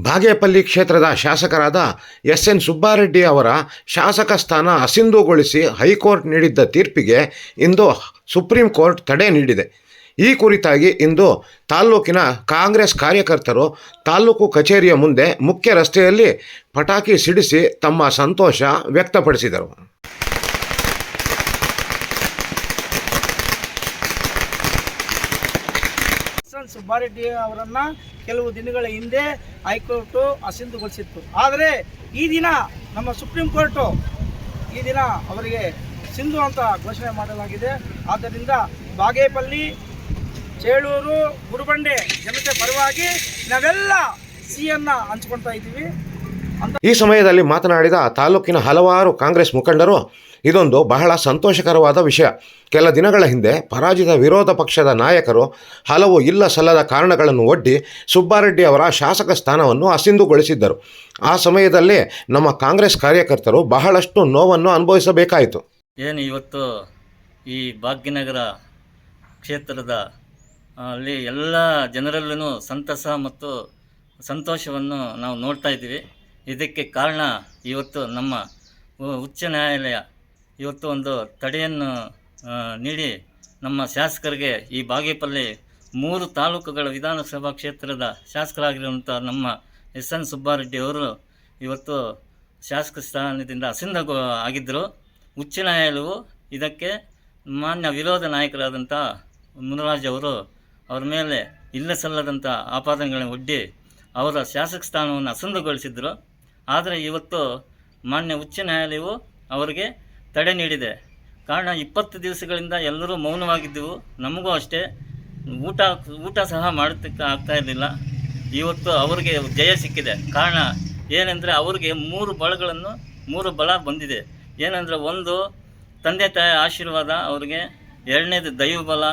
ಬಾಗೇಪಲ್ಲಿ ಕ್ಷೇತ್ರದ ಶಾಸಕರಾದ ಎಸ್.ಎನ್. ಸುಬ್ಬಾರೆಡ್ಡಿ ಅವರ ಶಾಸಕ ಸ್ಥಾನ ಅಸಿಂಧುಗೊಳಿಸಿ ಹೈಕೋರ್ಟ್ ನೀಡಿದ್ದ ತೀರ್ಪಿಗೆ ಇಂದು ಸುಪ್ರೀಂ ಕೋರ್ಟ್ ತಡೆ ನೀಡಿದೆ. ಈ ಕುರಿತಾಗಿ ಇಂದು ತಾಲ್ಲೂಕಿನ ಕಾಂಗ್ರೆಸ್ ಕಾರ್ಯಕರ್ತರು ತಾಲ್ಲೂಕು ಕಚೇರಿಯ ಮುಂದೆ ಮುಖ್ಯ ರಸ್ತೆಯಲ್ಲಿ ಪಟಾಕಿ ಸಿಡಿಸಿ ತಮ್ಮ ಸಂತೋಷ ವ್ಯಕ್ತಪಡಿಸಿದರು. ಸುಬ್ಬಾರೆಡ್ಡಿ ಅವರನ್ನು ಕೆಲವು ದಿನಗಳ ಹಿಂದೆ ಹೈಕೋರ್ಟು ಅಸಿಂಧುಗೊಳಿಸಿತ್ತು. ಆದರೆ ಈ ದಿನ ನಮ್ಮ ಸುಪ್ರೀಂ ಕೋರ್ಟು ಈ ದಿನ ಅವರಿಗೆ ಸಿಂಧು ಅಂತ ಘೋಷಣೆ ಮಾಡಲಾಗಿದೆ. ಆದ್ದರಿಂದ ಬಾಗೇಪಲ್ಲಿ, ಚೇಳೂರು, ಗುರುಬಂಡೆ ಜನತೆ ಪರವಾಗಿ ನಾವೆಲ್ಲ ಸಿಹಿಯನ್ನು ಹಂಚ್ಕೊಳ್ತಾ ಇದ್ದೀವಿ. ಈ ಸಮಯದಲ್ಲಿ ಮಾತನಾಡಿದ ತಾಲೂಕಿನ ಹಲವಾರು ಕಾಂಗ್ರೆಸ್ ಮುಖಂಡರು, ಇದೊಂದು ಬಹಳ ಸಂತೋಷಕರವಾದ ವಿಷಯ. ಕೆಲ ದಿನಗಳ ಹಿಂದೆ ಪರಾಜಿತ ವಿರೋಧ ಪಕ್ಷದ ನಾಯಕರು ಹಲವು ಇಲ್ಲ ಸಲ್ಲದ ಕಾರಣಗಳನ್ನು ಒಡ್ಡಿ ಸುಬ್ಬಾರೆಡ್ಡಿ ಅವರ ಶಾಸಕ ಸ್ಥಾನವನ್ನು ಅಸಿಂಧುಗೊಳಿಸಿದ್ದರು. ಆ ಸಮಯದಲ್ಲಿ ನಮ್ಮ ಕಾಂಗ್ರೆಸ್ ಕಾರ್ಯಕರ್ತರು ಬಹಳಷ್ಟು ನೋವನ್ನು ಅನುಭವಿಸಬೇಕಾಯಿತು. ಏನು ಇವತ್ತು ಈ ಭಾಗ್ಯನಗರ ಕ್ಷೇತ್ರದ ಅಲ್ಲಿ ಎಲ್ಲ ಜನರಲ್ಲೂ ಸಂತಸ ಮತ್ತು ಸಂತೋಷವನ್ನು ನಾವು ನೋಡ್ತಾ ಇದ್ದೀವಿ. ಇದಕ್ಕೆ ಕಾರಣ ಇವತ್ತು ನಮ್ಮ ಉಚ್ಚ ನ್ಯಾಯಾಲಯ ಇವತ್ತು ಒಂದು ತಡೆಯನ್ನು ನೀಡಿ ನಮ್ಮ ಶಾಸಕರಿಗೆ ಈ ಬಾಗೇಪಲ್ಲಿ 3 ತಾಲೂಕುಗಳ ವಿಧಾನಸಭಾ ಕ್ಷೇತ್ರದ ಶಾಸಕರಾಗಿರುವಂಥ ನಮ್ಮ ಎಸ್.ಎನ್. ಸುಬ್ಬಾರೆಡ್ಡಿ ಅವರು ಇವತ್ತು ಶಾಸಕ ಸ್ಥಾನದಿಂದ ಅಸಿಂಧು ಆಗಿದ್ದರು. ಉಚ್ಚ ನ್ಯಾಯಾಲಯವು ಇದಕ್ಕೆ ಮಾನ್ಯ ವಿರೋಧ ನಾಯಕರಾದಂಥ ಮುನರಾಜ್ ಅವರು ಅವರ ಮೇಲೆ ಇಲ್ಲ ಸಲ್ಲದಂಥ ಆಪಾದನೆಗಳನ್ನು ಒಡ್ಡಿ ಅವರ ಶಾಸಕ ಸ್ಥಾನವನ್ನು ಅಸಿಂಧುಗೊಳಿಸಿದ್ದರು. ಆದರೆ ಇವತ್ತು ಮಾನ್ಯ ಉಚ್ಚ ನ್ಯಾಯಾಲಯವು ಅವರಿಗೆ ತಡೆ ನೀಡಿದೆ. ಕಾರಣ 20 ದಿವಸಗಳಿಂದ ಎಲ್ಲರೂ ಮೌನವಾಗಿದ್ದೆವು. ನಮಗೂ ಅಷ್ಟೇ ಊಟ ಸಹ ಮಾಡೋದಕ್ಕೆ ಆಗ್ತಾ ಇರಲಿಲ್ಲ. ಇವತ್ತು ಅವರಿಗೆ ಜಯ ಸಿಕ್ಕಿದೆ. ಕಾರಣ ಏನೆಂದರೆ ಅವರಿಗೆ 3 ಬಲ ಬಂದಿದೆ. ಏನಂದರೆ, ಒಂದು ತಂದೆ ತಾಯಿ ಆಶೀರ್ವಾದ ಅವರಿಗೆ, 2ನೇದು ದೈವ ಬಲ,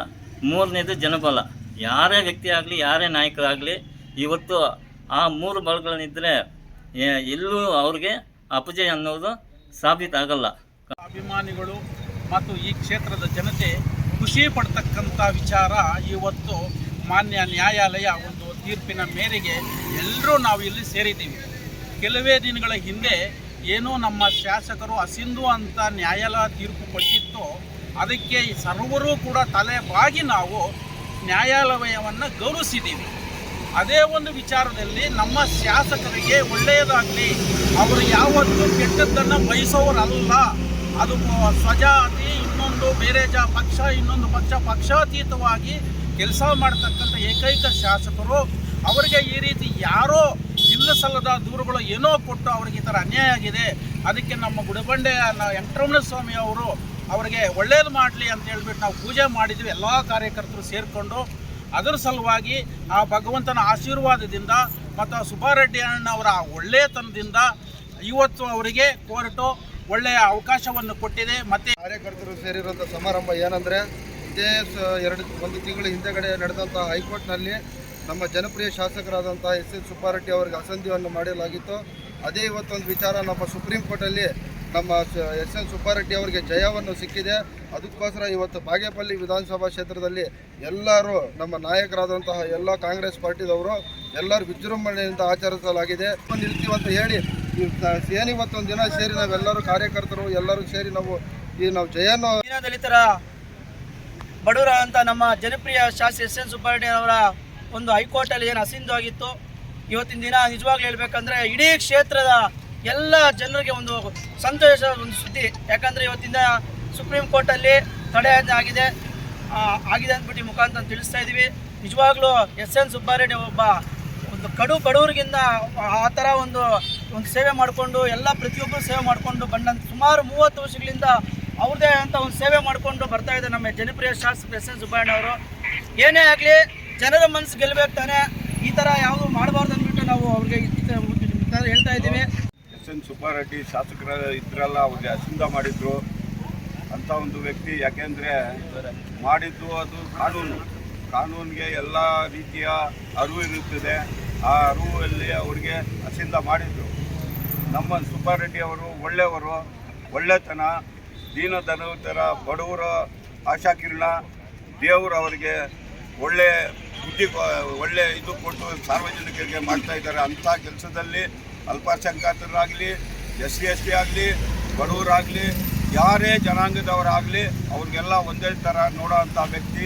3ನೇದು ಜನಬಲ. ಯಾರೇ ವ್ಯಕ್ತಿ ಆಗಲಿ, ಯಾರೇ ನಾಯಕರಾಗಲಿ ಇವತ್ತು ಆ 3 ಬಲಗಳನ್ನಿದ್ದರೆ ಎಲ್ಲೂ ಅವ್ರಿಗೆ ಅಪಜಯ ಅನ್ನೋದು ಸಾಬೀತಾಗಲ್ಲ. ಅಭಿಮಾನಿಗಳು ಮತ್ತು ಈ ಕ್ಷೇತ್ರದ ಜನತೆ ಖುಷಿ ಪಡ್ತಕ್ಕಂಥ ವಿಚಾರ ಇವತ್ತು ಮಾನ್ಯ ನ್ಯಾಯಾಲಯ ಒಂದು ತೀರ್ಪಿನ ಮೇರೆಗೆ ಎಲ್ಲರೂ ನಾವು ಇಲ್ಲಿ ಸೇರಿದ್ದೀವಿ. ಕೆಲವೇ ದಿನಗಳ ಹಿಂದೆ ಏನೋ ನಮ್ಮ ಶಾಸಕರು ಅಸಿಂಧು ಅಂತ ನ್ಯಾಯಾಲಯ ತೀರ್ಪು ಕೊಟ್ಟಿತ್ತು. ಅದಕ್ಕೆ ಸರ್ವರೂ ಕೂಡ ತಲೆ ಬಾಗಿ ನಾವು ನ್ಯಾಯಾಲಯವನ್ನು ಗೌರವಿಸಿದ್ದೀವಿ. ಅದೇ ಒಂದು ವಿಚಾರದಲ್ಲಿ ನಮ್ಮ ಶಾಸಕರಿಗೆ ಒಳ್ಳೆಯದಾಗಲಿ, ಅವರು ಯಾವತ್ತೂ ಕೆಟ್ಟದ್ದನ್ನು ಬಯಸೋರಲ್ಲ. ಅದು ಸ್ವಜಾತಿ, ಇನ್ನೊಂದು ಬೇರೆ ಪಕ್ಷ, ಇನ್ನೊಂದು ಪಕ್ಷಾತೀತವಾಗಿ ಕೆಲಸ ಮಾಡ್ತಕ್ಕಂಥ ಏಕೈಕ ಶಾಸಕರು. ಅವರಿಗೆ ಈ ರೀತಿ ಯಾರೋ ಇಲ್ಲ ಸಲ್ಲದ ದೂರುಗಳು ಏನೋ ಕೊಟ್ಟು ಅವರಿಗೆ ಈ ಥರ ಅನ್ಯಾಯ ಆಗಿದೆ. ಅದಕ್ಕೆ ನಮ್ಮ ಗುಡಬಂಡೆಯ ವೆಂಕಟರಮಣ ಸ್ವಾಮಿ ಅವರು ಅವರಿಗೆ ಒಳ್ಳೇದು ಮಾಡಲಿ ಅಂತ ಹೇಳ್ಬಿಟ್ಟು ನಾವು ಪೂಜೆ ಮಾಡಿದ್ವಿ, ಎಲ್ಲ ಕಾರ್ಯಕರ್ತರು ಸೇರಿಕೊಂಡು. ಅದರ ಸಲುವಾಗಿ ಆ ಭಗವಂತನ ಆಶೀರ್ವಾದದಿಂದ ಮತ್ತು ಸುಬ್ಬಾರೆಡ್ಡಿ ಅಣ್ಣವರ ಒಳ್ಳೆಯತನದಿಂದ ಇವತ್ತು ಅವರಿಗೆ ಕೋರ್ಟು ಒಳ್ಳೆಯ ಅವಕಾಶವನ್ನು ಕೊಟ್ಟಿದೆ. ಮತ್ತು ಕಾರ್ಯಕರ್ತರು ಸೇರಿರುವಂಥ ಸಮಾರಂಭ ಏನಂದರೆ, ಇದೇ 1 ತಿಂಗಳ ಹಿಂದೆಗಡೆ ನಡೆದಂಥ ಹೈಕೋರ್ಟ್ನಲ್ಲಿ ನಮ್ಮ ಜನಪ್ರಿಯ ಶಾಸಕರಾದಂಥ ಎಸ್.ಎನ್. ಸುಬ್ಬಾರೆಡ್ಡಿ ಅವರಿಗೆ ಅಸಂಧಿಯನ್ನು ಮಾಡಲಾಗಿತ್ತು. ಅದೇ ಇವತ್ತೊಂದು ವಿಚಾರ ನಮ್ಮ ಸುಪ್ರೀಂ ಕೋರ್ಟಲ್ಲಿ ನಮ್ಮ ಎಸ್.ಎನ್. ಸುಬ್ಬಾರೆಡ್ಡಿ ಅವರಿಗೆ ಜಯವನ್ನು ಸಿಕ್ಕಿದೆ. ಅದಕ್ಕೋಸ್ಕರ ಇವತ್ತು ಬಾಗೇಪಲ್ಲಿ ವಿಧಾನಸಭಾ ಕ್ಷೇತ್ರದಲ್ಲಿ ಎಲ್ಲರೂ ನಮ್ಮ ನಾಯಕರಾದಂತಹ ಎಲ್ಲ ಕಾಂಗ್ರೆಸ್ ಪಾರ್ಟಿದವರು ಎಲ್ಲರೂ ವಿಜೃಂಭಣೆಯಿಂದ ಆಚರಿಸಲಾಗಿದೆ. ನಿಲ್ತೀವಿ ಅಂತ ಹೇಳಿ ಇವತ್ತೊಂದು ದಿನ ಸೇರಿ ನಾವೆಲ್ಲರೂ ಕಾರ್ಯಕರ್ತರು ಎಲ್ಲರೂ ಸೇರಿ ನಾವು ಜಯವನ್ನು ದಲಿತರ ಬಡವರ ಅಂತ ನಮ್ಮ ಜನಪ್ರಿಯ ಶಾಸಕ ಎಸ್.ಎನ್. ಸುಬ್ಬಾರೆಡ್ಡಿ ಅವರ ಒಂದು ಹೈಕೋರ್ಟಲ್ಲಿ ಏನು ಅಸಿಂಧು ಆಗಿತ್ತು, ಇವತ್ತಿನ ದಿನ ನಿಜವಾಗ್ಲೂ ಹೇಳ್ಬೇಕಂದ್ರೆ ಇಡೀ ಕ್ಷೇತ್ರದ ಎಲ್ಲ ಜನರಿಗೆ ಒಂದು ಸಂತೋಷ, ಒಂದು ಸುದ್ದಿ. ಯಾಕಂದರೆ ಇವತ್ತಿಂದ ಸುಪ್ರೀಂ ಕೋರ್ಟಲ್ಲಿ ತಡೆ ಆಗಿದೆ ಅಂದ್ಬಿಟ್ಟು ಮುಖಾಂತರ ತಿಳಿಸ್ತಾ ಇದ್ದೀವಿ. ನಿಜವಾಗ್ಲೂ ಎಸ್.ಎನ್. ಸುಬ್ಬಾರೆಡ್ಡಿ ಒಬ್ಬ ಒಂದು ಬಡವರಿಗಿಂತ ಆ ಥರ ಒಂದು ಸೇವೆ ಮಾಡಿಕೊಂಡು ಎಲ್ಲ ಪ್ರತಿಯೊಬ್ಬರು ಸೇವೆ ಮಾಡಿಕೊಂಡು ಬಂದಂಥ ಸುಮಾರು 30 ವರ್ಷಗಳಿಂದ ಅವ್ರದ್ದೇ ಅಂತ ಒಂದು ಸೇವೆ ಮಾಡಿಕೊಂಡು ಬರ್ತಾ ಇದೆ ನಮ್ಮ ಜನಪ್ರಿಯ ಶಾಸಕ ಎಸ್.ಎನ್. ಸುಬ್ಬಾರೆಡ್ಡಿ ಅವರು. ಏನೇ ಆಗಲಿ ಜನರ ಮನಸ್ಸು ಗೆಲ್ಲಬೇಕು ತಾನೆ, ಈ ಥರ ಯಾವುದು ಮಾಡಬಾರ್ದು ಅಂದ್ಬಿಟ್ಟು ನಾವು ಅವ್ರಿಗೆ ಹೇಳ್ತಾ ಇದ್ದೀವಿ. ಎಸ್.ಎನ್. ಸುಬ್ಬಾರೆಡ್ಡಿ ಶಾಸಕರ ಇದ್ರಲ್ಲ, ಅವ್ರಿಗೆ ಅಸಿಂಧ ಮಾಡಿದ್ರು ಅಂಥ ಒಂದು ವ್ಯಕ್ತಿ. ಯಾಕೆಂದರೆ ಮಾಡಿದ್ದು ಅದು ಕಾನೂನಿಗೆ ಎಲ್ಲ ರೀತಿಯ ಅರಿವು ಇರುತ್ತದೆ. ಆ ಅರಿವಲ್ಲಿ ಅವ್ರಿಗೆ ಅಸಿಂಧ ಮಾಡಿದ್ರು. ನಮ್ಮ ಸುಬ್ಬಾರೆಡ್ಡಿ ಅವರು ಒಳ್ಳೆಯವರು, ಒಳ್ಳೆತನ, ದೀನದಲಿತರ ಬಡವರ ಆಶಾಕಿರಣ, ದೇವರು ಅವರಿಗೆ ಒಳ್ಳೆ ಬುದ್ಧಿ ಒಳ್ಳೆ ಇದು ಕೊಟ್ಟು ಸಾರ್ವಜನಿಕರಿಗೆ ಮಾಡ್ತಾ ಇದ್ದಾರೆ. ಅಂಥ ಕೆಲಸದಲ್ಲಿ ಅಲ್ಪಸಂಖ್ಯಾತರಾಗಲಿ, SC ಆಗಲಿ, ಬಡವರಾಗಲಿ, ಯಾರೇ ಜನಾಂಗದವರಾಗಲಿ ಅವ್ರಿಗೆಲ್ಲ ಒಂದೇ ಥರ ನೋಡೋ ಅಂಥ ವ್ಯಕ್ತಿ.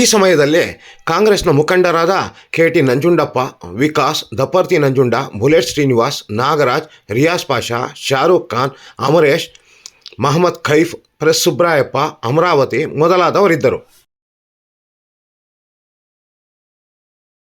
ಈ ಸಮಯದಲ್ಲಿ ಕಾಂಗ್ರೆಸ್ನ ಮುಖಂಡರಾದ KT Nanjundappa, Vikas, Daparthi Nanjunda, bullet Srinivas, Nagaraj, Riyaz Pasha, Shahrukh Khan, Amaresh, Mohammed Kaif, press Subrayappa, Amaravati ಮೊದಲಾದವರಿದ್ದರು.